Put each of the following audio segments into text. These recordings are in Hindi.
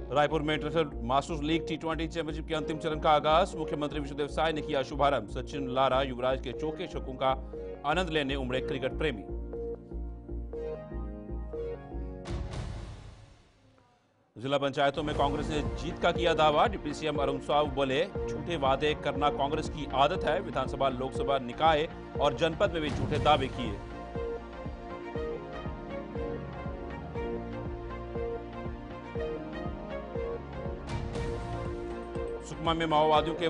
रायपुर में इंटरनेशनल मास्टर्स लीग टी20 चैंपियनशिप के अंतिम चरण का आगाज। मुख्यमंत्री विष्णुदेव साय ने किया शुभारंभ। सचिन, लारा, युवराज के चौके छक्कों का आनंद लेने उमड़े क्रिकेट प्रेमी। जिला पंचायतों में कांग्रेस ने जीत का किया दावा। डिप्टी सीएम अरुण साव बोले, झूठे वादे करना कांग्रेस की आदत है। विधानसभा, लोकसभा, निकाय और जनपद में भी झूठे दावे किए। सुकमा में माओवादियों के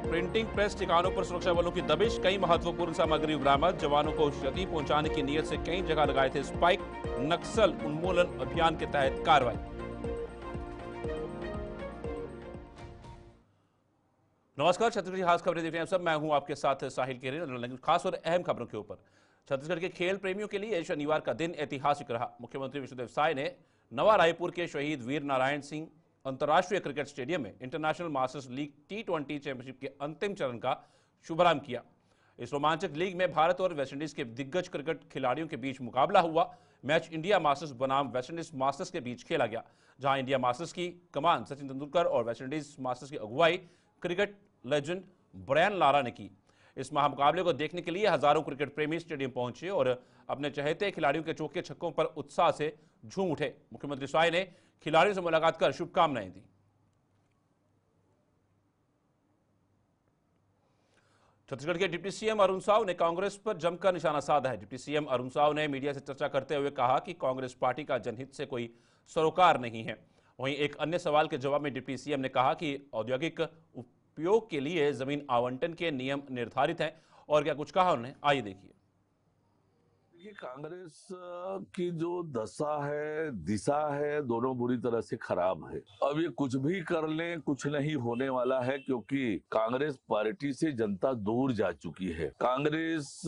प्रिंटिंग प्रेस ठिकानों पर सुरक्षा बलों की दबिश। कई महत्वपूर्ण सामग्री बरामद। जवानों को क्षति पहुंचाने की नीयत से कई जगह लगाए थे स्पाइक। नक्सल उन्मूलन अभियान के तहत कार्रवाई। नमस्कार, छत्तीसगढ़ की खास खबरें देख रहे हैं सब। मैं हूं आपके साथ साहिल केरी। खास और अहम खबरों के ऊपर। छत्तीसगढ़ के खेल प्रेमियों के लिए शनिवार का दिन ऐतिहासिक रहा। मुख्यमंत्री विष्णुदेव साय ने नवा रायपुर के शहीद वीर नारायण सिंह अंतर्राष्ट्रीय क्रिकेट स्टेडियम में इंटरनेशनल मास्टर्स लीग टी20 चैंपियनशिप के अंतिम चरण का शुभारंभ किया। इस रोमांचक लीग में भारत और वेस्टइंडीज के दिग्गज क्रिकेट खिलाड़ियों के बीच मुकाबला हुआ। मैच इंडिया मास्टर्स बनाम वेस्टइंडीज मास्टर्स के बीच खेला गया, जहां इंडिया मास्टर्स की कमान सचिन तेंदुलकर और वेस्टइंडीज मास्टर्स की अगुवाई क्रिकेट लेजेंड ब्रायन लारा ने की। इस महामुकाबले को देखने के लिए हजारों क्रिकेट प्रेमी स्टेडियम पहुंचे और अपने चहेते खिलाड़ियों के चौके छक्कों पर उत्साह से झूम उठे। मुख्यमंत्री साय ने खिलाड़ियों से मुलाकात कर शुभकामनाएं दी। छत्तीसगढ़ के डिप्टी सीएम अरुण साव ने कांग्रेस पर जमकर निशाना साधा है। डिप्टी सीएम अरुण साव ने मीडिया से चर्चा करते हुए कहा कि कांग्रेस पार्टी का जनहित से कोई सरोकार नहीं है। वहीं एक अन्य सवाल के जवाब में डिप्टी सीएम ने कहा कि औद्योगिक उपयोग के लिए जमीन आवंटन के नियम निर्धारित हैं। और क्या कुछ कहा उन्होंने, आइए देखिए। ये कांग्रेस की जो दशा है, दिशा है, दोनों बुरी तरह से खराब है। अब ये कुछ भी कर लें, कुछ नहीं होने वाला है, क्योंकि कांग्रेस पार्टी से जनता दूर जा चुकी है। कांग्रेस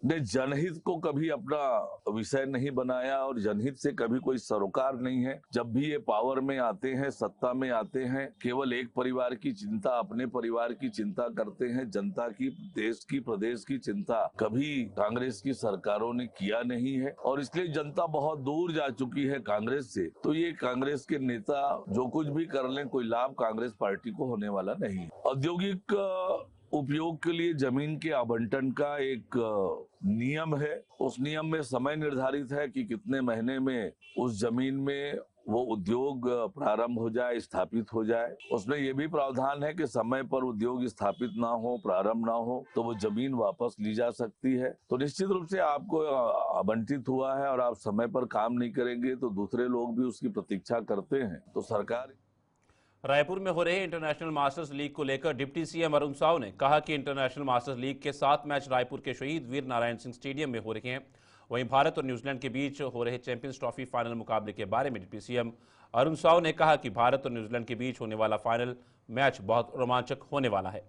ने जनहित को कभी अपना विषय नहीं बनाया और जनहित से कभी कोई सरोकार नहीं है। जब भी ये पावर में आते हैं, सत्ता में आते हैं, केवल एक परिवार की चिंता, अपने परिवार की चिंता करते हैं। जनता की, देश की, प्रदेश की चिंता कभी कांग्रेस की सरकारों ने किया नहीं है और इसलिए जनता बहुत दूर जा चुकी है कांग्रेस से। तो ये कांग्रेस के नेता जो कुछ भी कर लें, कोई लाभ कांग्रेस पार्टी को होने वाला नहीं। औद्योगिक उपयोग के लिए जमीन के आवंटन का एक नियम है। उस नियम में समय निर्धारित है कि कितने महीने में उस जमीन में वो उद्योग प्रारंभ हो जाए, स्थापित हो जाए। उसमें ये भी प्रावधान है कि समय पर उद्योग स्थापित ना हो, प्रारंभ ना हो, तो वो जमीन वापस ली जा सकती है। तो निश्चित रूप से आपको आवंटित हुआ है और आप समय पर काम नहीं करेंगे तो दूसरे लोग भी उसकी प्रतीक्षा करते हैं। तो सरकार रायपुर में हो रहे इंटरनेशनल मास्टर्स लीग को लेकर डिप्टी सीएम अरुण साव ने कहा कि इंटरनेशनल मास्टर्स लीग के 7 मैच रायपुर के शहीद वीर नारायण सिंह स्टेडियम में हो रहे हैं। वहीं भारत और न्यूजीलैंड के बीच हो रहे चैंपियंस ट्रॉफी फाइनल मुकाबले के बारे में डिप्टी सीएम अरुण साव ने कहा कि भारत और न्यूजीलैंड के बीच होने वाला फाइनल मैच बहुत रोमांचक होने वाला है।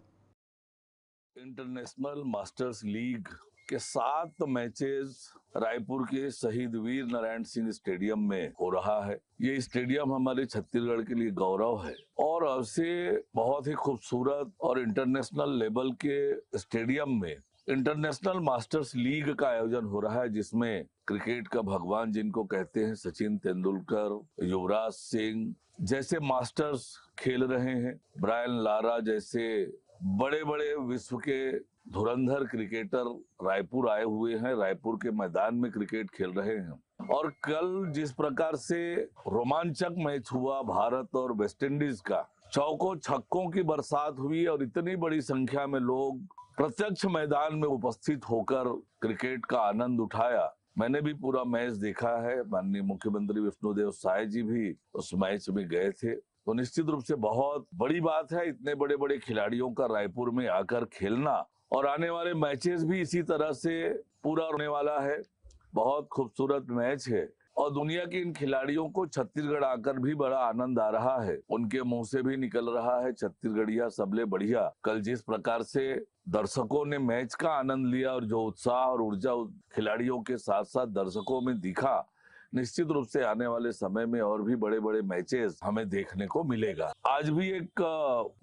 इंटरनेशनल मास्टर्स लीग के 7 मैचेस रायपुर के शहीद वीर नारायण सिंह स्टेडियम में हो रहा है। ये स्टेडियम हमारे छत्तीसगढ़ के लिए गौरव है और ऐसे बहुत ही खूबसूरत और इंटरनेशनल लेवल के स्टेडियम में इंटरनेशनल मास्टर्स लीग का आयोजन हो रहा है, जिसमें क्रिकेट का भगवान जिनको कहते हैं सचिन तेंदुलकर, युवराज सिंह जैसे मास्टर्स खेल रहे हैं। ब्रायन लारा जैसे बड़े बड़े विश्व के धुरंधर क्रिकेटर रायपुर आए हुए हैं, रायपुर के मैदान में क्रिकेट खेल रहे हैं। और कल जिस प्रकार से रोमांचक मैच हुआ भारत और वेस्टइंडीज का, चौकों छक्कों की बरसात हुई और इतनी बड़ी संख्या में लोग प्रत्यक्ष मैदान में उपस्थित होकर क्रिकेट का आनंद उठाया। मैंने भी पूरा मैच देखा है। माननीय मुख्यमंत्री विष्णुदेव साय जी भी उस मैच में गए थे। तो निश्चित रूप से बहुत बड़ी बात है इतने बड़े बड़े खिलाड़ियों का रायपुर में आकर खेलना और आने वाले मैचेस भी इसी तरह से पूरा होने वाला है। बहुत खूबसूरत मैच है और दुनिया के इन खिलाड़ियों को छत्तीसगढ़ आकर भी बड़ा आनंद आ रहा है। उनके मुंह से भी निकल रहा है छत्तीसगढ़िया सबले बढ़िया। कल जिस प्रकार से दर्शकों ने मैच का आनंद लिया और जो उत्साह और ऊर्जा खिलाड़ियों के साथ साथ दर्शकों में दिखा, निश्चित रूप से आने वाले समय में और भी बड़े बड़े मैचेस हमें देखने को मिलेगा। आज भी एक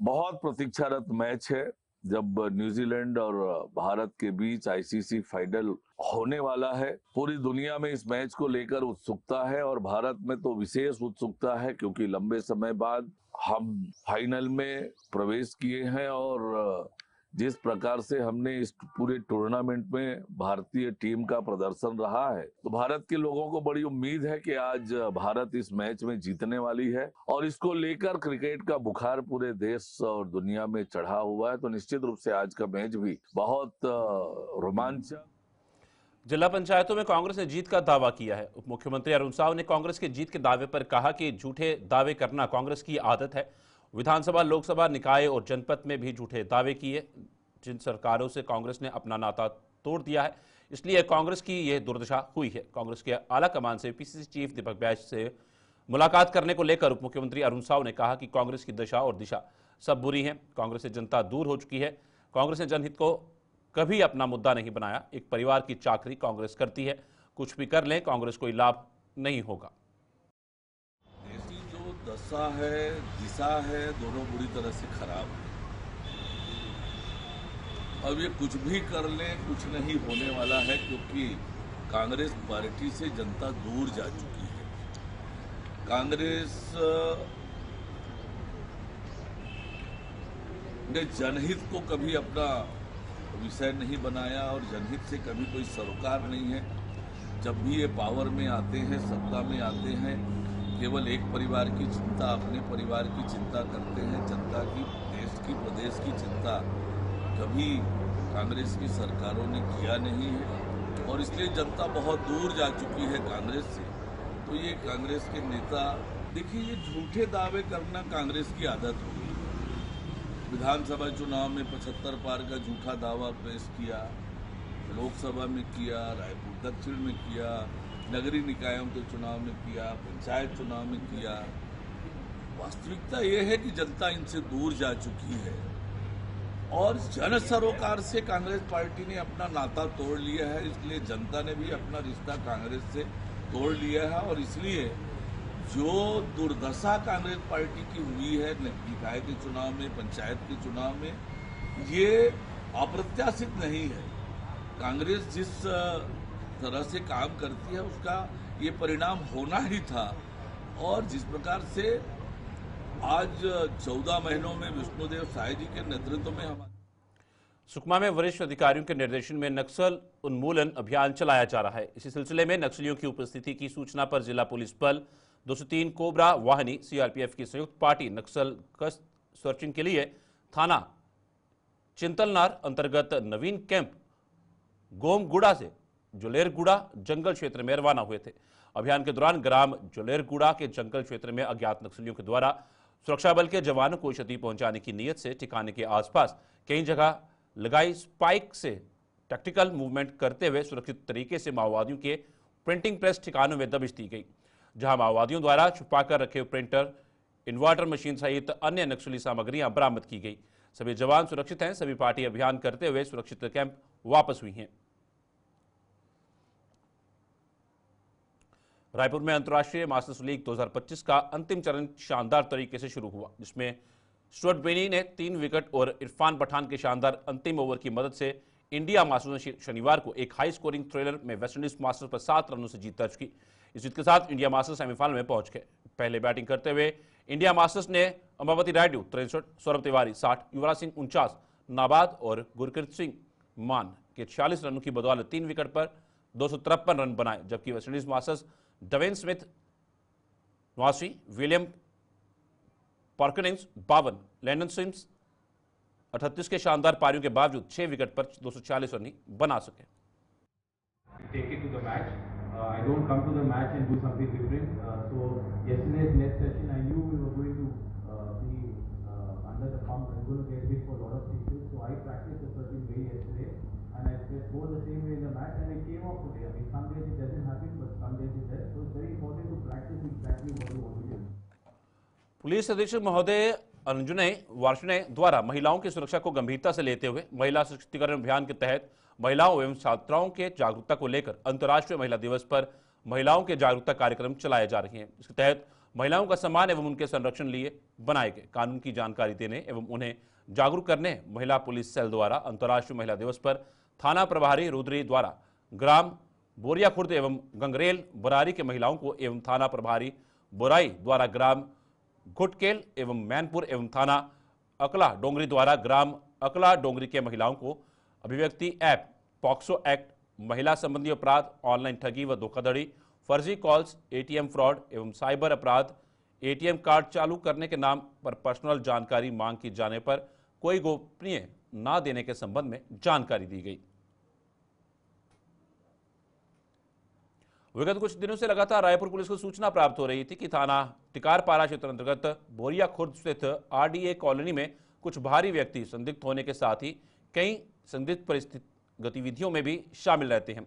बहुत प्रतीक्षारत मैच है जब न्यूजीलैंड और भारत के बीच आईसीसी फाइनल होने वाला है। पूरी दुनिया में इस मैच को लेकर उत्सुकता है और भारत में तो विशेष उत्सुकता है, क्योंकि लंबे समय बाद हम फाइनल में प्रवेश किए हैं और जिस प्रकार से हमने इस पूरे टूर्नामेंट में भारतीय टीम का प्रदर्शन रहा है, तो भारत के लोगों को बड़ी उम्मीद है कि आज भारत इस मैच में जीतने वाली है और इसको लेकर क्रिकेट का बुखार पूरे देश और दुनिया में चढ़ा हुआ है। तो निश्चित रूप से आज का मैच भी बहुत रोमांचक। जिला पंचायतों में कांग्रेस ने जीत का दावा किया है। उप मुख्यमंत्री अरुण साव ने कांग्रेस के जीत के दावे पर कहा कि झूठे दावे करना कांग्रेस की आदत है। विधानसभा, लोकसभा, निकाय और जनपद में भी झूठे दावे किए। जिन सरकारों से कांग्रेस ने अपना नाता तोड़ दिया है, इसलिए कांग्रेस की यह दुर्दशा हुई है। कांग्रेस के आला कमान से पीसीसी चीफ दीपक बैज से मुलाकात करने को लेकर उप मुख्यमंत्री अरुण साव ने कहा कि कांग्रेस की दशा और दिशा सब बुरी है। कांग्रेस से जनता दूर हो चुकी है। कांग्रेस ने जनहित को कभी अपना मुद्दा नहीं बनाया। एक परिवार की चाकरी कांग्रेस करती है। कुछ भी कर लें, कांग्रेस कोई लाभ नहीं होगा। ऐसी जो दशा है, दिशा है, दोनों बुरी तरह से खराब है। अब ये कुछ भी कर लें, कुछ नहीं होने वाला है, क्योंकि कांग्रेस पार्टी से जनता दूर जा चुकी है। कांग्रेस ने जनहित को कभी अपना विषय नहीं बनाया और जनहित से कभी कोई सरोकार नहीं है। जब भी ये पावर में आते हैं, सत्ता में आते हैं, केवल एक परिवार की चिंता, अपने परिवार की चिंता करते हैं। जनता की, देश की, प्रदेश की चिंता कभी कांग्रेस की सरकारों ने किया नहीं है और इसलिए जनता बहुत दूर जा चुकी है कांग्रेस से। तो ये कांग्रेस के नेता, देखिए, ये झूठे दावे करना कांग्रेस की आदत हो गई। विधानसभा चुनाव में 75 पार का झूठा दावा पेश किया, लोकसभा में किया, रायपुर दक्षिण में किया, नगरीय निकायों के चुनाव में किया, पंचायत चुनाव में किया। वास्तविकता ये है कि जनता इनसे दूर जा चुकी है और जन सरोकार से कांग्रेस पार्टी ने अपना नाता तोड़ लिया है। इसलिए जनता ने भी अपना रिश्ता कांग्रेस से तोड़ लिया है और इसलिए जो दुर्दशा कांग्रेस पार्टी की हुई है निकाय के चुनाव में, पंचायत के चुनाव में, ये अप्रत्याशित नहीं है। कांग्रेस जिस तरह से काम करती है उसका ये परिणाम होना ही था और जिस प्रकार से आज 14 महीनों में विष्णुदेव साय जी के नेतृत्व में हमारे सुकमा में वरिष्ठ अधिकारियों के निर्देशन में नक्सल उन्मूलन अभियान चलाया जा रहा है। इसी सिलसिले में नक्सलियों की उपस्थिति की सूचना पर जिला पुलिस बल 203 कोबरा वाहिनी, सीआरपीएफ की संयुक्त पार्टी नक्सल गश्त सर्चिंग के लिए थाना चिंतलनार अंतर्गत नवीन कैंप गोमगुड़ा से जोलेरगुड़ा जंगल क्षेत्र में रवाना हुए थे। अभियान के दौरान ग्राम जोलेरगुड़ा के जंगल क्षेत्र में अज्ञात नक्सलियों के द्वारा सुरक्षा बल के जवानों को क्षति पहुंचाने की नीयत से ठिकाने के आसपास कई जगह लगाई स्पाइक से टैक्टिकल मूवमेंट करते हुए सुरक्षित तरीके से माओवादियों के प्रिंटिंग प्रेस ठिकानों में दबिश दी गई, जहां माओवादियों द्वारा छुपाकर रखे प्रिंटर, इन्वर्टर मशीन सहित अन्य नक्सली सामग्रियां बरामद की गई। सभी जवान सुरक्षित हैं। सभी पार्टी अभियान करते हुए सुरक्षित कैंप वापस हुई हैं। रायपुर में अंतर्राष्ट्रीय मास्टर्स लीग 2025 का अंतिम चरण शानदार तरीके से शुरू हुआ, जिसमें स्टुअर्ट बेनी ने 3 विकेट और इरफान पठान के शानदार अंतिम ओवर की मदद से इंडिया मास्टर्स ने शनिवार को एक हाई स्कोरिंग थ्रिलर में वेस्टइंडीज मास्टर्स पर 7 रनों से जीत दर्ज की। इस जीत के साथ इंडिया मास्टर्स सेमीफाइनल में पहुंच गए। पहले बैटिंग करते हुए इंडिया मास्टर्स ने अंबावती रायडू 63, सौरभ तिवारी 60, युवराज सिंह 49, नाबाद और गुरकीरत सिंह मान के 46 रनों की बदौलत 3 विकेट पर 253 रन बनाए, जबकि West Indies Masters Dwayne Smith 89, William Perkins 52, Landon Sims 38 के शानदार पारियों के बावजूद 6 विकेट पर 246 रन ही बना सके। Take it to the match. I don't come to the match and do something different. So yesterday's net session, I knew we were going to be under the pump and going to get hit for a lot of sixes. So I practiced a certain way yesterday, and I just go the same way in the match, and it came off today. I mean, some days it doesn't happen, but some days it does. So it's very important to practice exactly what you want to do. Police अधीक्षक महोदय अंजुने वार्ष्णे द्वारा महिलाओं की सुरक्षा को गंभीरता से लेते हुए महिला सशक्तिकरण अभियान के तहत महिलाओं एवं छात्राओं के जागरूकता को लेकर अंतर्राष्ट्रीय महिला दिवस पर महिलाओं के जागरूकता कार्यक्रम चलाए जा रहे हैं। इसके तहत महिलाओं का सम्मान एवं उनके संरक्षण लिए बनाए गए कानून की जानकारी देने एवं उन्हें जागरूक करने महिला पुलिस सेल द्वारा अंतर्राष्ट्रीय महिला दिवस पर थाना प्रभारी रुद्री द्वारा ग्राम बोरिया खुर्द एवं गंगरेल बरारी के महिलाओं को एवं थाना प्रभारी बोराई द्वारा ग्राम घुटकेल एवं मैनपुर एवं थाना अकला डोंगरी द्वारा ग्राम अकला डोंगरी के महिलाओं को अभिव्यक्ति ऐप, पॉक्सो एक्ट, महिला संबंधी अपराध, ऑनलाइन ठगी व धोखाधड़ी, फर्जी कॉल्स, एटीएम फ्रॉड एवं साइबर अपराध, एटीएम कार्ड चालू करने के नाम पर पर्सनल जानकारी मांग की जाने पर कोई गोपनीय न देने के संबंध में जानकारी दी गई। विगत कुछ दिनों से लगातार रायपुर पुलिस को सूचना प्राप्त हो रही थी कि थाना टिकारपारा क्षेत्र अंतर्गत बोरिया खुर्द स्थित आरडीए कॉलोनी में कुछ भारी व्यक्ति संदिग्ध होने के साथ ही कई संदिग्ध परिस्थिति गतिविधियों में भी शामिल रहते हैं।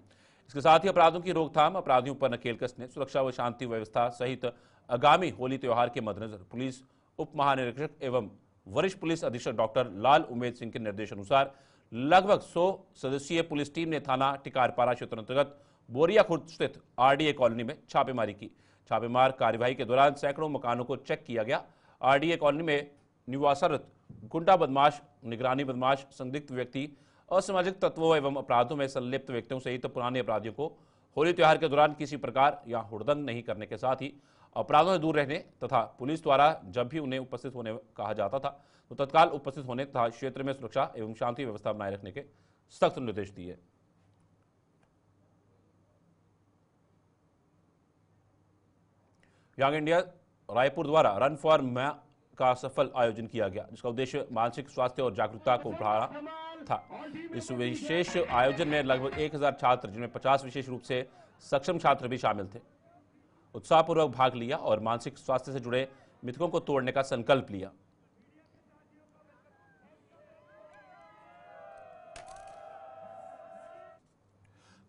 इसके साथ ही अपराधों की रोकथाम, अपराधियों पर नकेल कसने, सुरक्षा व शांति व्यवस्था सहित आगामी होली त्योहार के मद्देनजर पुलिस उप महानिरीक्षक एवं वरिष्ठ पुलिस अधीक्षक डॉक्टर लाल उमेद सिंह के निर्देशानुसार लगभग 100 सदस्यीय पुलिस टीम ने थाना टिकारपारा क्षेत्र अंतर्गत बोरिया खुर्द स्थित आरडीए कॉलोनी में छापेमारी की। छापेमार कार्यवाही के दौरान सैकड़ों मकानों को चेक किया गया। आरडीए कॉलोनी में निवासरत गुंडा बदमाश, निगरानी बदमाश, संदिग्ध व्यक्ति, असामाजिक तत्वों एवं अपराधों में संलिप्त व्यक्तियों सहित पुराने अपराधियों को होली त्योहार के दौरान किसी प्रकार या हुड़दंग नहीं करने के साथ ही अपराधों से दूर रहने तथा पुलिस द्वारा जब भी उन्हें उपस्थित होने कहा जाता था तो तत्काल उपस्थित होने तथा क्षेत्र में सुरक्षा एवं शांति व्यवस्था बनाए रखने के सख्त निर्देश दिए। यंग इंडिया रायपुर द्वारा रन फॉर मैन का सफल आयोजन किया गया, जिसका उद्देश्य मानसिक स्वास्थ्य और जागरूकता को बढ़ाना था। इस विशेष आयोजन में लगभग 1000 छात्र, जिनमें 50 विशेष रूप से सक्षम छात्र भी शामिल थे, उत्साहपूर्वक भाग लिया और मानसिक स्वास्थ्य से जुड़े मिथकों को तोड़ने का संकल्प लिया।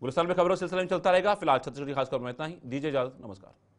गुलिस्तान में खबरों सिलसिले में चलता रहेगा। फिलहाल छत्तीसगढ़ की खास खबर में इतना ही। दीजिए इजाजत, नमस्कार।